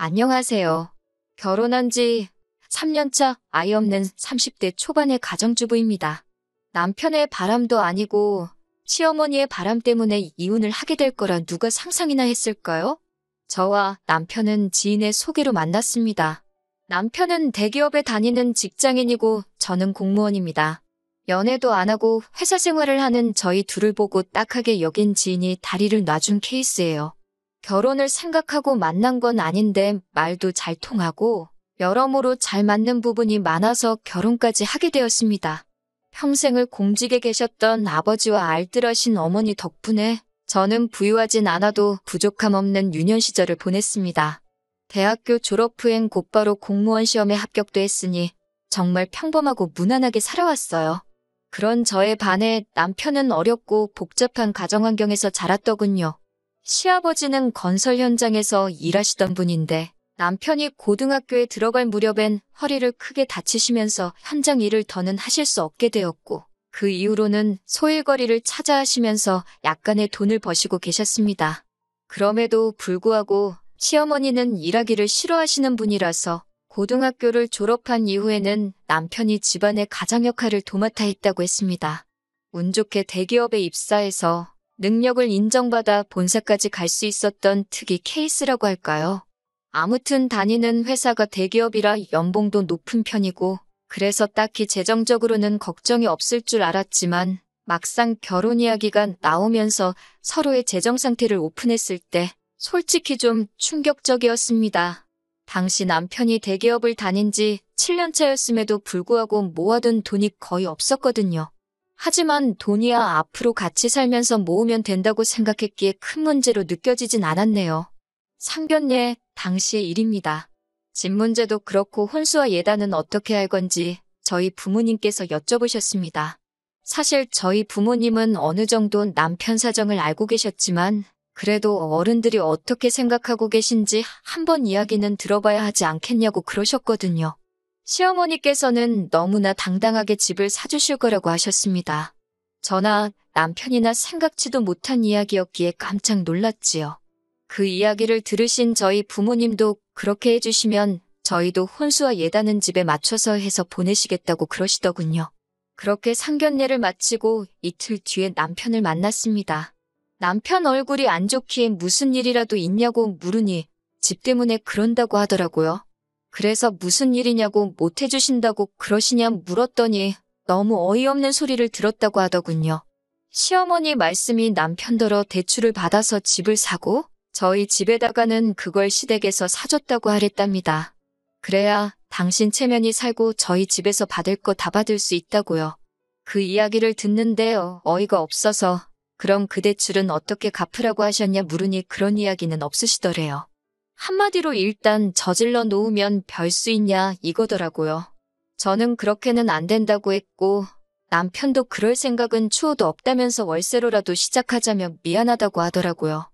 안녕하세요. 결혼한 지 3년차 아이 없는 30대 초반의 가정주부입니다. 남편의 바람도 아니고 시어머니의 바람 때문에 이혼을 하게 될 거라 누가 상상이나 했을까요? 저와 남편은 지인의 소개로 만났습니다. 남편은 대기업에 다니는 직장인이고 저는 공무원입니다. 연애도 안 하고 회사 생활을 하는 저희 둘을 보고 딱하게 여긴 지인이 다리를 놔준 케이스예요. 결혼을 생각하고 만난 건 아닌데 말도 잘 통하고 여러모로 잘 맞는 부분이 많아서 결혼까지 하게 되었습니다. 평생을 공직에 계셨던 아버지와 알뜰하신 어머니 덕분에 저는 부유하진 않아도 부족함 없는 유년 시절을 보냈습니다. 대학교 졸업 후엔 곧바로 공무원 시험에 합격도 했으니 정말 평범하고 무난하게 살아왔어요. 그런 저에 반해 남편은 어렵고 복잡한 가정 환경에서 자랐더군요. 시아버지는 건설 현장에서 일하시던 분인데 남편이 고등학교에 들어갈 무렵엔 허리를 크게 다치시면서 현장 일을 더는 하실 수 없게 되었고 그 이후로는 소일거리를 찾아 하시면서 약간의 돈을 버시고 계셨습니다. 그럼에도 불구하고 시어머니는 일하기를 싫어하시는 분이라서 고등학교를 졸업한 이후에는 남편이 집안의 가장 역할을 도맡아 했다고 했습니다. 운 좋게 대기업에 입사해서 능력을 인정받아 본사까지 갈 수 있었던 특이 케이스라고 할까요? 아무튼 다니는 회사가 대기업이라 연봉도 높은 편이고 그래서 딱히 재정적으로는 걱정이 없을 줄 알았지만 막상 결혼 이야기가 나오면서 서로의 재정 상태를 오픈했을 때 솔직히 좀 충격적이었습니다. 당시 남편이 대기업을 다닌 지 7년 차였음에도 불구하고 모아둔 돈이 거의 없었거든요. 하지만 돈이야 앞으로 같이 살면서 모으면 된다고 생각했기에 큰 문제로 느껴지진 않았네요. 상견례 당시의 일입니다. 집 문제도 그렇고 혼수와 예단은 어떻게 할 건지 저희 부모님께서 여쭤보셨습니다. 사실 저희 부모님은 어느 정도 남편 사정을 알고 계셨지만 그래도 어른들이 어떻게 생각하고 계신지 한번 이야기는 들어봐야 하지 않겠냐고 그러셨거든요. 시어머니께서는 너무나 당당하게 집을 사주실 거라고 하셨습니다. 저나 남편이나 생각지도 못한 이야기였기에 깜짝 놀랐지요. 그 이야기를 들으신 저희 부모님도 그렇게 해주시면 저희도 혼수와 예단은 집에 맞춰서 해서 보내시겠다고 그러시더군요. 그렇게 상견례를 마치고 이틀 뒤에 남편을 만났습니다. 남편 얼굴이 안 좋기에 무슨 일이라도 있냐고 물으니 집 때문에 그런다고 하더라고요. 그래서 무슨 일이냐고 못 해주신다고 그러시냐 물었더니 너무 어이없는 소리를 들었다고 하더군요. 시어머니 말씀이 남편더러 대출을 받아서 집을 사고 저희 집에다가는 그걸 시댁에서 사줬다고 하랬답니다. 그래야 당신 체면이 살고 저희 집에서 받을 거 다 받을 수 있다고요. 그 이야기를 듣는데 어이가 없어서 그럼 그 대출은 어떻게 갚으라고 하셨냐 물으니 그런 이야기는 없으시더래요. 한마디로 일단 저질러 놓으면 별 수 있냐 이거더라고요. 저는 그렇게는 안 된다고 했고 남편도 그럴 생각은 추호도 없다면서 월세로라도 시작하자며 미안하다고 하더라고요.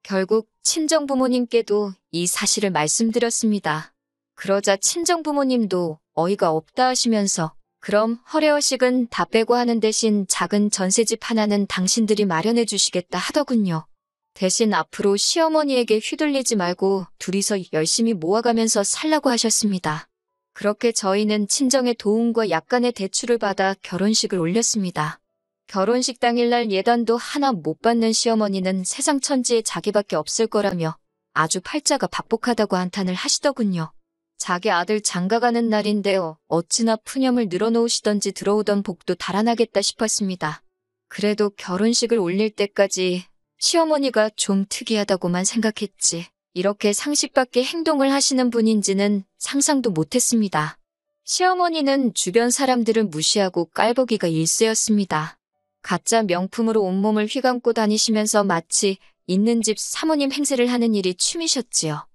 결국 친정부모님께도 이 사실을 말씀드렸습니다. 그러자 친정부모님도 어이가 없다 하시면서 그럼 허례허식은 다 빼고 하는 대신 작은 전셋집 하나는 당신들이 마련해 주시겠다 하더군요. 대신 앞으로 시어머니에게 휘둘리지 말고 둘이서 열심히 모아가면서 살라고 하셨습니다. 그렇게 저희는 친정의 도움과 약간의 대출을 받아 결혼식을 올렸습니다. 결혼식 당일날 예단도 하나 못 받는 시어머니는 세상 천지에 자기밖에 없을 거라며 아주 팔자가 박복하다고 한탄을 하시더군요. 자기 아들 장가가는 날인데요. 어찌나 푸념을 늘어놓으시던지 들어오던 복도 달아나겠다 싶었습니다. 그래도 결혼식을 올릴 때까지 시어머니가 좀 특이하다고만 생각했지 이렇게 상식 밖의 행동을 하시는 분인지는 상상도 못했습니다. 시어머니는 주변 사람들을 무시하고 깔보기가 일쑤였습니다. 가짜 명품으로 온몸을 휘감고 다니시면서 마치 있는 집 사모님 행세를 하는 일이 취미셨지요.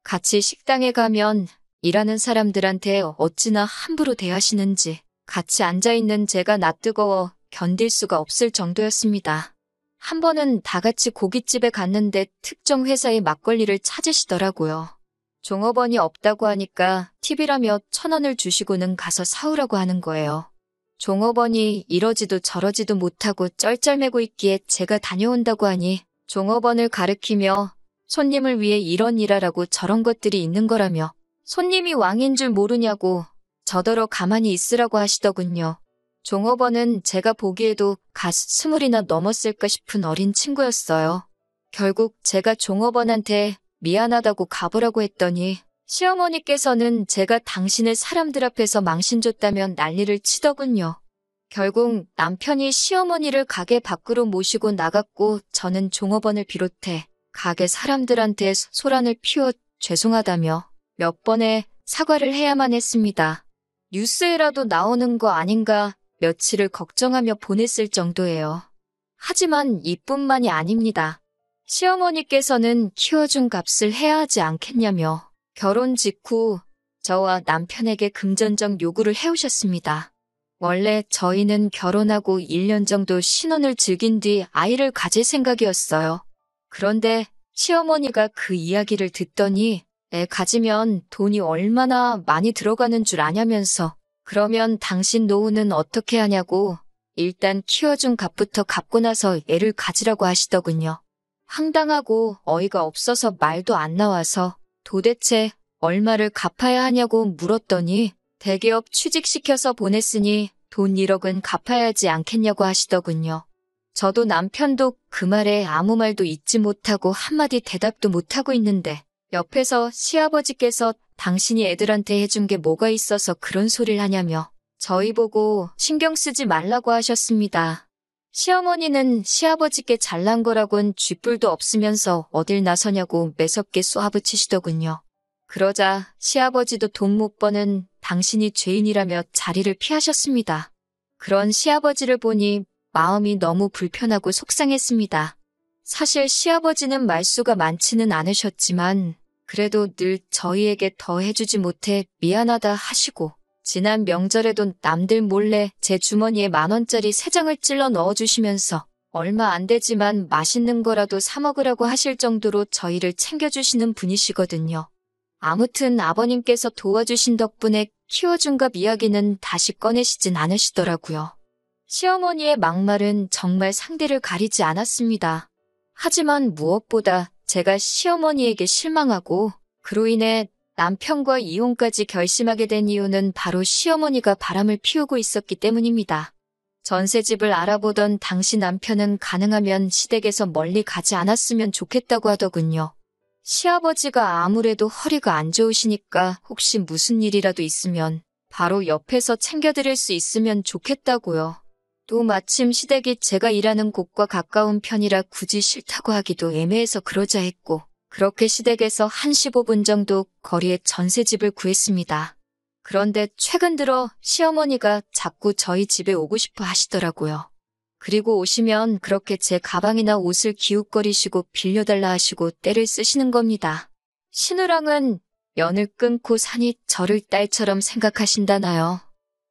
같이 식당에 가면 일하는 사람들한테 어찌나 함부로 대하시는지 같이 앉아있는 제가 낯뜨거워 견딜 수가 없을 정도였습니다. 한 번은 다 같이 고깃집에 갔는데 특정 회사의 막걸리를 찾으시더라고요. 종업원이 없다고 하니까 팁이라며 1,000원을 주시고는 가서 사오라고 하는 거예요. 종업원이 이러지도 저러지도 못하고 쩔쩔매고 있기에 제가 다녀온다고 하니 종업원을 가리키며 손님을 위해 이런 일하라고 저런 것들이 있는 거라며 손님이 왕인 줄 모르냐고 저더러 가만히 있으라고 하시더군요. 종업원은 제가 보기에도 갓 20이나 넘었을까 싶은 어린 친구였어요. 결국 제가 종업원한테 미안하다고 가보라고 했더니 시어머니께서는 제가 당신을 사람들 앞에서 망신줬다면 난리를 치더군요. 결국 남편이 시어머니를 가게 밖으로 모시고 나갔고 저는 종업원을 비롯해 가게 사람들한테 소란을 피워 죄송하다며 몇 번의 사과를 해야만 했습니다. 뉴스에라도 나오는 거 아닌가 며칠을 걱정하며 보냈을 정도예요. 하지만 이뿐만이 아닙니다. 시어머니께서는 키워준 값을 해야 하지 않겠냐며 결혼 직후 저와 남편에게 금전적 요구를 해오셨습니다. 원래 저희는 결혼하고 1년 정도 신혼을 즐긴 뒤 아이를 가질 생각이었어요. 그런데 시어머니가 그 이야기를 듣더니 애 가지면 돈이 얼마나 많이 들어가는 줄 아냐면서 그러면 당신 노후는 어떻게 하냐고 일단 키워준 값부터 갚고 나서 애를 가지라고 하시더군요. 황당하고 어이가 없어서 말도 안 나와서 도대체 얼마를 갚아야 하냐고 물었더니 대기업 취직시켜서 보냈으니 돈 1억은 갚아야 하지 않겠냐고 하시더군요. 저도 남편도 그 말에 아무 말도 잊지 못하고 한마디 대답도 못하고 있는데 옆에서 시아버지께서 당신이 애들한테 해준 게 뭐가 있어서 그런 소리를 하냐며 저희 보고 신경 쓰지 말라고 하셨습니다. 시어머니는 시아버지께 잘난 거라곤 쥐뿔도 없으면서 어딜 나서냐고 매섭게 쏘아붙이시더군요. 그러자 시아버지도 돈 못 버는 당신이 죄인이라며 자리를 피하셨습니다. 그런 시아버지를 보니 마음이 너무 불편하고 속상했습니다. 사실 시아버지는 말수가 많지는 않으셨지만 그래도 늘 저희에게 더 해주지 못해 미안하다 하시고 지난 명절에도 남들 몰래 제 주머니에 10,000원짜리 3장을 찔러 넣어주시면서 얼마 안 되지만 맛있는 거라도 사 먹으라고 하실 정도로 저희를 챙겨주시는 분이시거든요. 아무튼 아버님께서 도와주신 덕분에 키워준 값 이야기는 다시 꺼내시진 않으시더라고요. 시어머니의 막말은 정말 상대를 가리지 않았습니다. 하지만 무엇보다 제가 시어머니에게 실망하고 그로 인해 남편과 이혼까지 결심하게 된 이유는 바로 시어머니가 바람을 피우고 있었기 때문입니다. 전셋집을 알아보던 당시 남편은 가능하면 시댁에서 멀리 가지 않았으면 좋겠다고 하더군요. 시아버지가 아무래도 허리가 안 좋으시니까 혹시 무슨 일이라도 있으면 바로 옆에서 챙겨드릴 수 있으면 좋겠다고요. 또 마침 시댁이 제가 일하는 곳과 가까운 편이라 굳이 싫다고 하기도 애매해서 그러자 했고 그렇게 시댁에서 한 15분 정도 거리에 전셋집을 구했습니다. 그런데 최근 들어 시어머니가 자꾸 저희 집에 오고 싶어 하시더라고요. 그리고 오시면 그렇게 제 가방이나 옷을 기웃거리시고 빌려달라 하시고 떼를 쓰시는 겁니다. 신우랑은 연을 끊고 사니 저를 딸처럼 생각하신다나요.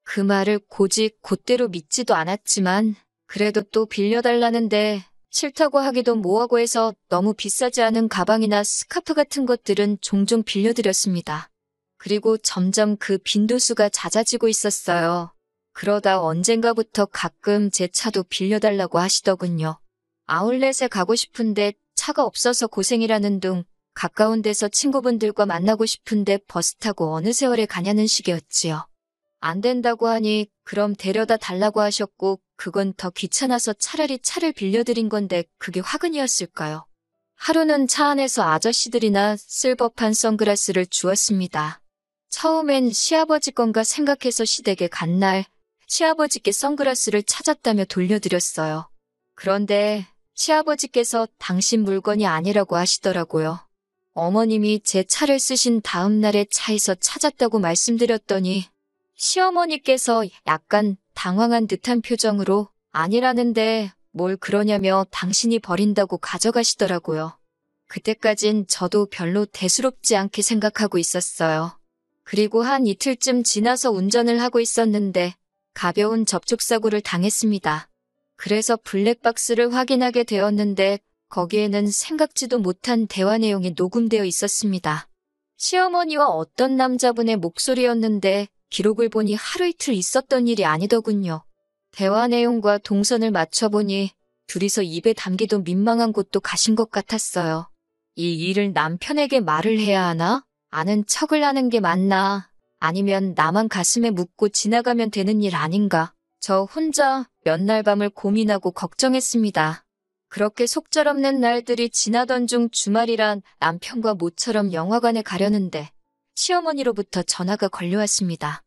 그 말을 고직 곧대로 믿지도 않았지만 그래도 또 빌려달라는데 싫다고 하기도 뭐하고 해서 너무 비싸지 않은 가방이나 스카프 같은 것들은 종종 빌려드렸습니다. 그리고 점점 그 빈도수가 잦아지고 있었어요. 그러다 언젠가부터 가끔 제 차도 빌려달라고 하시더군요. 아울렛에 가고 싶은데 차가 없어서 고생이라는 둥 가까운 데서 친구분들과 만나고 싶은데 버스 타고 어느 세월에 가냐는 식이었지요. 안 된다고 하니 그럼 데려다 달라고 하셨고 그건 더 귀찮아서 차라리 차를 빌려드린 건데 그게 화근이었을까요? 하루는 차 안에서 아저씨들이나 쓸 법한 선글라스를 주었습니다. 처음엔 시아버지 건가 생각해서 시댁에 간 날 시아버지께 선글라스를 찾았다며 돌려드렸어요. 그런데 시아버지께서 당신 물건이 아니라고 하시더라고요. 어머님이 제 차를 쓰신 다음 날에 차에서 찾았다고 말씀드렸더니 시어머니께서 약간 당황한 듯한 표정으로 아니라는데 뭘 그러냐며 당신이 버린다고 가져가시더라고요. 그때까진 저도 별로 대수롭지 않게 생각하고 있었어요. 그리고 한 이틀쯤 지나서 운전을 하고 있었는데 가벼운 접촉사고를 당했습니다. 그래서 블랙박스를 확인하게 되었는데 거기에는 생각지도 못한 대화 내용이 녹음되어 있었습니다. 시어머니와 어떤 남자분의 목소리였는데 기록을 보니 하루 이틀 있었던 일이 아니더군요. 대화 내용과 동선을 맞춰보니 둘이서 입에 담기도 민망한 곳도 가신 것 같았어요. 이 일을 남편에게 말을 해야 하나? 아는 척을 하는 게 맞나? 아니면 나만 가슴에 묻고 지나가면 되는 일 아닌가? 저 혼자 몇 날 밤을 고민하고 걱정했습니다. 그렇게 속절없는 날들이 지나던 중 주말이란 남편과 모처럼 영화관에 가려는데 시어머니로부터 전화가 걸려왔습니다.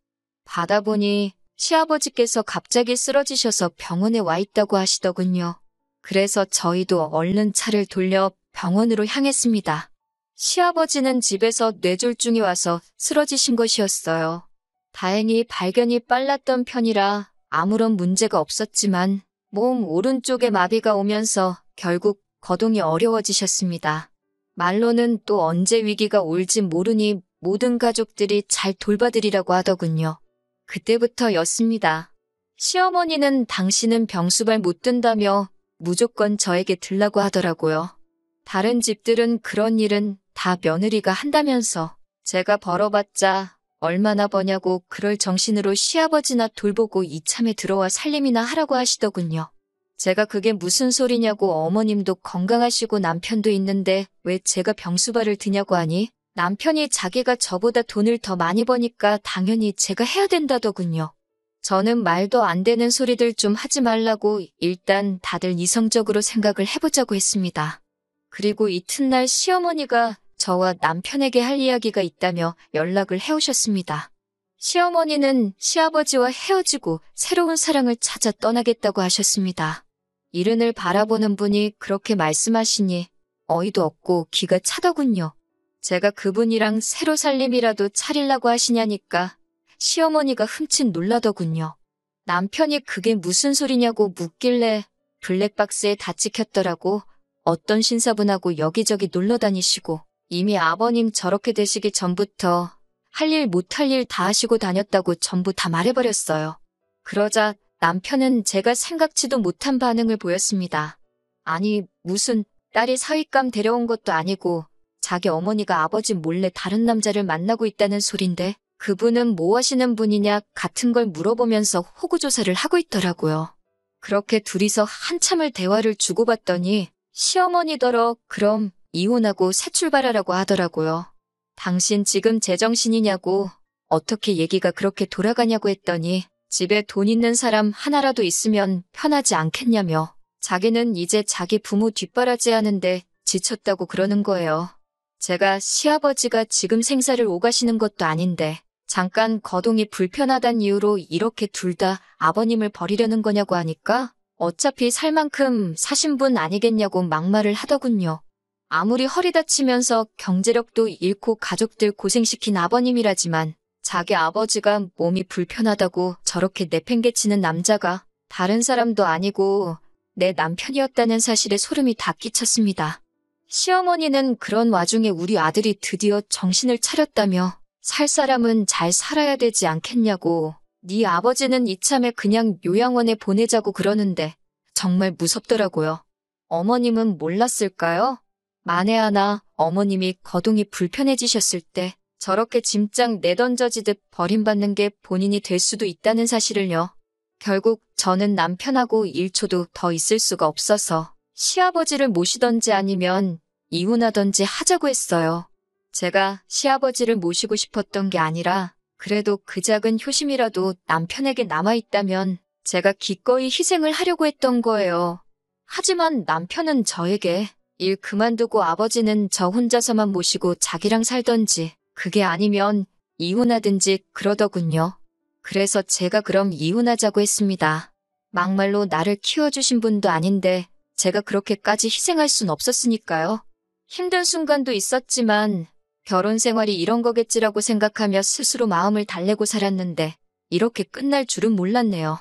받아보니 시아버지께서 갑자기 쓰러지셔서 병원에 와 있다고 하시더군요. 그래서 저희도 얼른 차를 돌려 병원으로 향했습니다. 시아버지는 집에서 뇌졸중이 와서 쓰러지신 것이었어요. 다행히 발견이 빨랐던 편이라 아무런 문제가 없었지만 몸 오른쪽에 마비가 오면서 결국 거동이 어려워지셨습니다. 말로는 또 언제 위기가 올지 모르니 모든 가족들이 잘 돌봐드리라고 하더군요. 그때부터였습니다. 시어머니는 당신은 병수발 못 든다며 무조건 저에게 들라고 하더라고요. 다른 집들은 그런 일은 다 며느리가 한다면서 제가 벌어봤자 얼마나 버냐고 그럴 정신으로 시아버지나 돌보고 이참에 들어와 살림이나 하라고 하시더군요. 제가 그게 무슨 소리냐고 어머님도 건강하시고 남편도 있는데 왜 제가 병수발을 드냐고 하니 남편이 자기가 저보다 돈을 더 많이 버니까 당연히 제가 해야 된다더군요. 저는 말도 안 되는 소리들 좀 하지 말라고 일단 다들 이성적으로 생각을 해보자고 했습니다. 그리고 이튿날 시어머니가 저와 남편에게 할 이야기가 있다며 연락을 해오셨습니다. 시어머니는 시아버지와 헤어지고 새로운 사랑을 찾아 떠나겠다고 하셨습니다. 이른을 바라보는 분이 그렇게 말씀하시니 어이도 없고 기가 차더군요. 제가 그분이랑 새로 살림이라도 차리려고 하시냐니까 시어머니가 흠칫 놀라더군요. 남편이 그게 무슨 소리냐고 묻길래 블랙박스에 다 찍혔더라고. 어떤 신사분하고 여기저기 놀러 다니시고 이미 아버님 저렇게 되시기 전부터 할 일 못할 일 다 하시고 다녔다고 전부 다 말해버렸어요. 그러자 남편은 제가 생각지도 못한 반응을 보였습니다. 아니 무슨 딸이 사윗감 데려온 것도 아니고 자기 어머니가 아버지 몰래 다른 남자를 만나고 있다는 소린데 그분은 뭐 하시는 분이냐 같은 걸 물어보면서 호구조사를 하고 있더라고요. 그렇게 둘이서 한참을 대화를 주고받더니 시어머니더러 그럼 이혼하고 새 출발하라고 하더라고요. 당신 지금 제정신이냐고 어떻게 얘기가 그렇게 돌아가냐고 했더니 집에 돈 있는 사람 하나라도 있으면 편하지 않겠냐며 자기는 이제 자기 부모 뒷바라지 하는데 지쳤다고 그러는 거예요. 제가 시아버지가 지금 생사를 오가시는 것도 아닌데 잠깐 거동이 불편하단 이유로 이렇게 둘 다 아버님을 버리려는 거냐고 하니까 어차피 살 만큼 사신 분 아니겠냐고 막말을 하더군요. 아무리 허리 다치면서 경제력도 잃고 가족들 고생시킨 아버님이라지만 자기 아버지가 몸이 불편하다고 저렇게 내팽개치는 남자가 다른 사람도 아니고 내 남편이었다는 사실에 소름이 다 끼쳤습니다. 시어머니는 그런 와중에 우리 아들이 드디어 정신을 차렸다며 살 사람은 잘 살아야 되지 않겠냐고 네 아버지는 이참에 그냥 요양원에 보내자고 그러는데 정말 무섭더라고요. 어머님은 몰랐을까요? 만에 하나 어머님이 거동이 불편해지셨을 때 저렇게 짐짝 내던져지듯 버림받는 게 본인이 될 수도 있다는 사실을요. 결국 저는 남편하고 1초도 더 있을 수가 없어서 시아버지를 모시던지 아니면 이혼하던지 하자고 했어요. 제가 시아버지를 모시고 싶었던 게 아니라 그래도 그 작은 효심이라도 남편에게 남아있다면 제가 기꺼이 희생을 하려고 했던 거예요. 하지만 남편은 저에게 일 그만두고 아버지는 저 혼자서만 모시고 자기랑 살던지 그게 아니면 이혼하든지 그러더군요. 그래서 제가 그럼 이혼하자고 했습니다. 막말로 나를 키워주신 분도 아닌데 제가 그렇게까지 희생할 순 없었으니까요. 힘든 순간도 있었지만 결혼 생활이 이런 거겠지라고 생각하며 스스로 마음을 달래고 살았는데 이렇게 끝날 줄은 몰랐네요.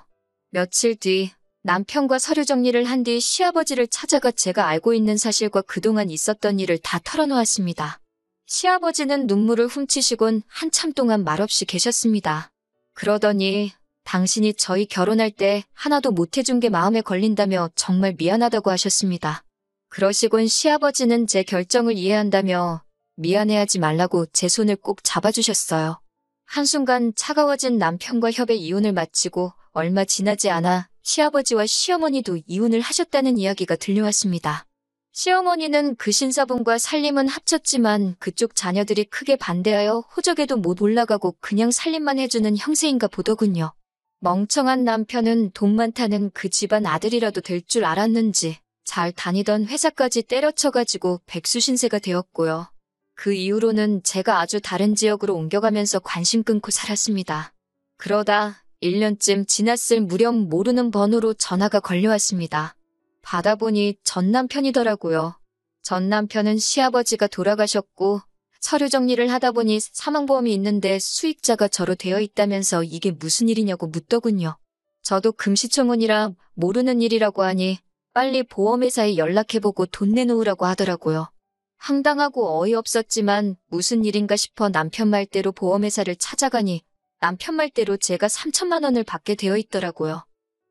며칠 뒤 남편과 서류 정리를 한 뒤 시아버지를 찾아가 제가 알고 있는 사실과 그동안 있었던 일을 다 털어놓았습니다. 시아버지는 눈물을 훔치시곤 한참 동안 말없이 계셨습니다. 그러더니 당신이 저희 결혼할 때 하나도 못해준 게 마음에 걸린다며 정말 미안하다고 하셨습니다. 그러시곤 시아버지는 제 결정을 이해한다며 미안해하지 말라고 제 손을 꼭 잡아주셨어요. 한순간 차가워진 남편과 협의 이혼을 마치고 얼마 지나지 않아 시아버지와 시어머니도 이혼을 하셨다는 이야기가 들려왔습니다. 시어머니는 그 신사분과 살림은 합쳤지만 그쪽 자녀들이 크게 반대하여 호적에도 못 올라가고 그냥 살림만 해주는 형세인가 보더군요. 멍청한 남편은 돈 많다는 그 집안 아들이라도 될 줄 알았는지 잘 다니던 회사까지 때려쳐가지고 백수신세가 되었고요. 그 이후로는 제가 아주 다른 지역으로 옮겨가면서 관심 끊고 살았습니다. 그러다 1년쯤 지났을 무렵 모르는 번호로 전화가 걸려왔습니다. 받아보니 전 남편이더라고요. 전 남편은 시아버지가 돌아가셨고 서류 정리를 하다 보니 사망보험이 있는데 수익자가 저로 되어 있다면서 이게 무슨 일이냐고 묻더군요. 저도 금시초문이라 모르는 일이라고 하니 빨리 보험회사에 연락해보고 돈 내놓으라고 하더라고요. 황당하고 어이없었지만 무슨 일인가 싶어 남편 말대로 보험회사를 찾아가니 남편 말대로 제가 3천만 원을 받게 되어 있더라고요.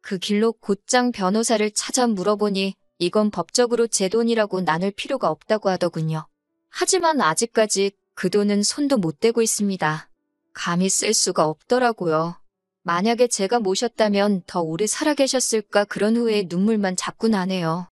그 길로 곧장 변호사를 찾아 물어보니 이건 법적으로 제 돈이라고 나눌 필요가 없다고 하더군요. 하지만 아직까지 그 돈은 손도 못 대고 있습니다. 감히 쓸 수가 없더라고요. 만약에 제가 모셨다면 더 오래 살아 계셨을까 그런 후에 눈물만 자꾸 나네요.